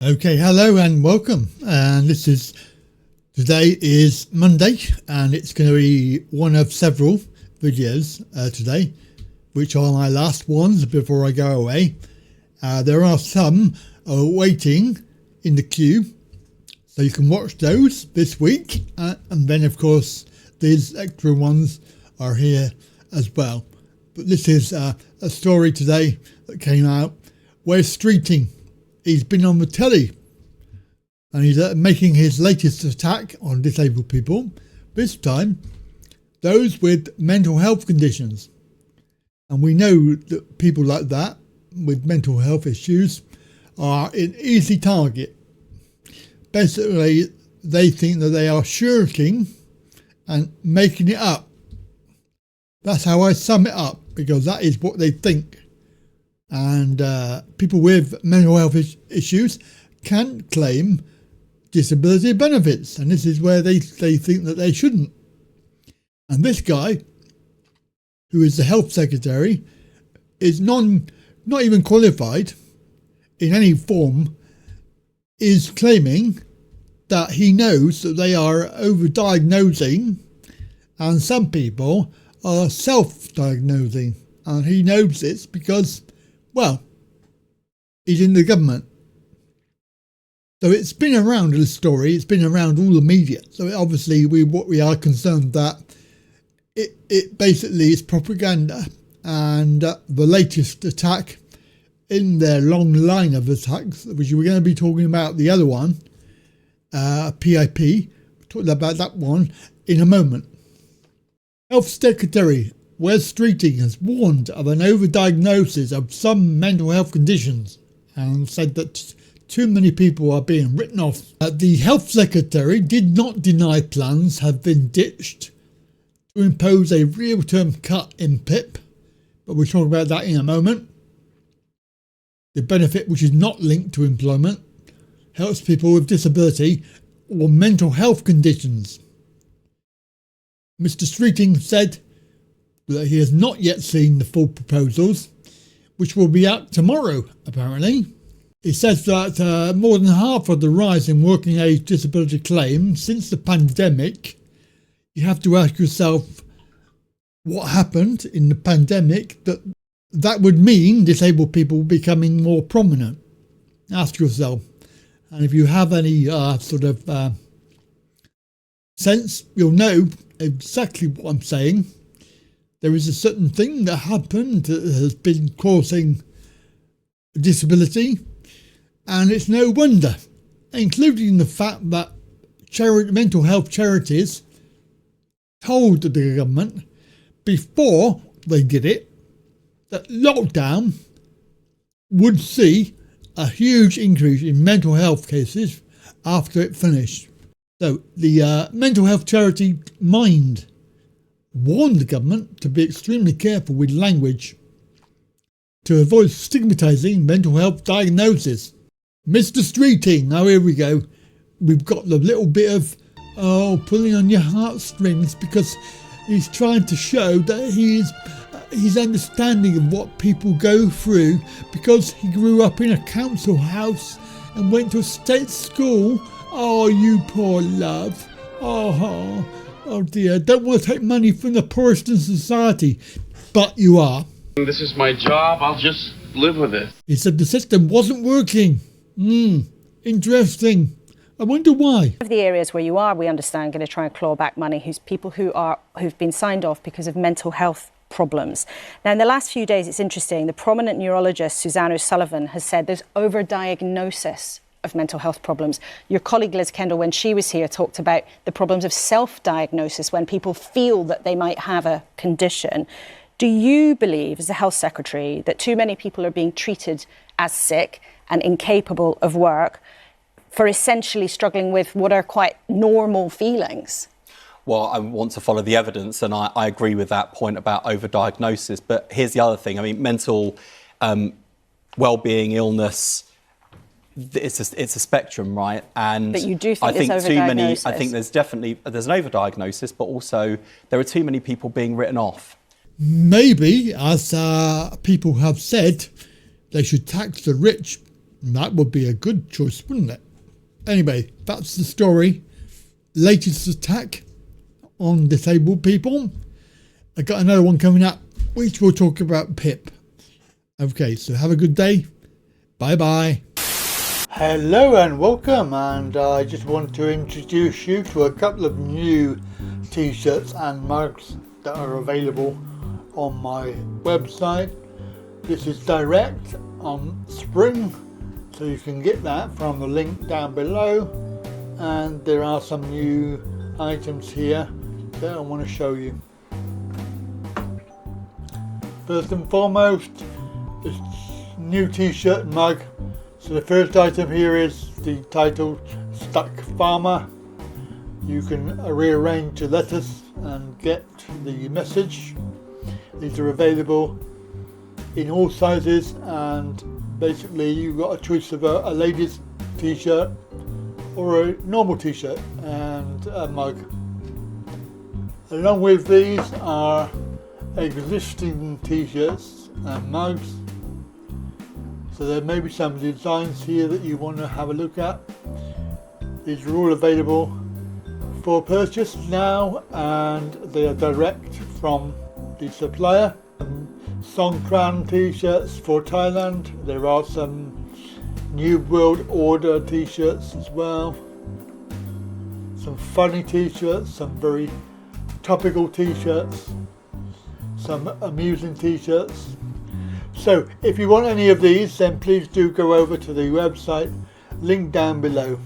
Okay, hello and welcome. And today is Monday, and it's going to be one of several videos today, which are my last ones before I go away. There are some waiting in the queue, so you can watch those this week, and then of course these extra ones are here as well. But this is a story today that came out. Wes Streeting, he's been on the telly and he's making his latest attack on disabled people, this time those with mental health conditions. And we know that people like that with mental health issues are an easy target. Basically, they think that they are shirking and making it up. That's how I sum it up, because that is what they think. And people with mental health issues can claim disability benefits, and this is where they think that they shouldn't. And this guy, who is the health secretary, is not even qualified in any form, is claiming that he knows that they are overdiagnosing, and some people are self-diagnosing, and he knows this because, well, he's in the government. So it's been around, this story, it's been around all the media. So obviously we are concerned that it basically is propaganda, and the latest attack in their long line of attacks, which we're going to be talking about the other one, PIP, talking about that one in a moment. Health Secretary Wes Streeting has warned of an overdiagnosis of some mental health conditions and said that too many people are being written off. The Health Secretary did not deny plans have been ditched to impose a real-term cut in PIP, but we'll talk about that in a moment. The benefit, which is not linked to employment, helps people with disability or mental health conditions. Mr. Streeting said that he has not yet seen the full proposals, which will be out tomorrow, apparently. He says that more than half of the rise in working age disability claims since the pandemic, you have to ask yourself what happened in the pandemic that would mean disabled people becoming more prominent. Ask yourself. And if you have any sense, you'll know exactly what I'm saying. There is a certain thing that happened that has been causing disability, and it's no wonder, including the fact that mental health charities told the government before they did it that lockdown would see a huge increase in mental health cases after it finished. So the mental health charity Mind warned the government to be extremely careful with language to avoid stigmatising mental health diagnosis. Mr. Streeting, now here we go. We've got the little bit of pulling on your heartstrings, because he's trying to show that he's understanding of what people go through, because he grew up in a council house and went to a state school. Oh, you poor love. Oh dear, don't want to take money from the poorest in society, but you are. This is my job, I'll just live with it. He said the system wasn't working. Interesting. I wonder why. One of the areas where you are, we understand, going to try and claw back money, who's people who've been signed off because of mental health problems. Now, in the last few days, it's interesting, the prominent neurologist Suzanne O'Sullivan has said there's overdiagnosis of mental health problems. Your colleague Liz Kendall, when she was here, talked about the problems of self-diagnosis when people feel that they might have a condition. Do you believe, as the Health Secretary, that too many people are being treated as sick and incapable of work for essentially struggling with what are quite normal feelings? Well, I want to follow the evidence, and I agree with that point about overdiagnosis. But here's the other thing. I mean, mental well-being, illness, it's a spectrum, right? And but you do think there's overdiagnosis? I think there's an overdiagnosis, but also there are too many people being written off. Maybe, as people have said, they should tax the rich That would be a good choice, wouldn't it? Anyway, that's the story. Latest attack on disabled people. I got another one coming up, which we'll talk about PIP. Okay, so have a good day. Bye bye. Hello and welcome, and I just want to introduce you to a couple of new t-shirts and mugs that are available on my website. This is direct on spring, so you can get that from the link down below, and there are some new items here that I want to show you. First and foremost, this new t-shirt and mug. So the first item here is the title Stuck Farmer. You can rearrange the letters and get the message. These are available in all sizes, and basically you've got a choice of a ladies t-shirt or a normal t-shirt and a mug. Along with these are existing t-shirts and mugs. So there may be some designs here that you want to have a look at. These are all available for purchase now, and they are direct from the supplier. Songkran t-shirts for Thailand. There are some New World Order t-shirts as well. Some funny t-shirts, some very topical t-shirts, some amusing t-shirts. So if you want any of these, then please do go over to the website, link down below.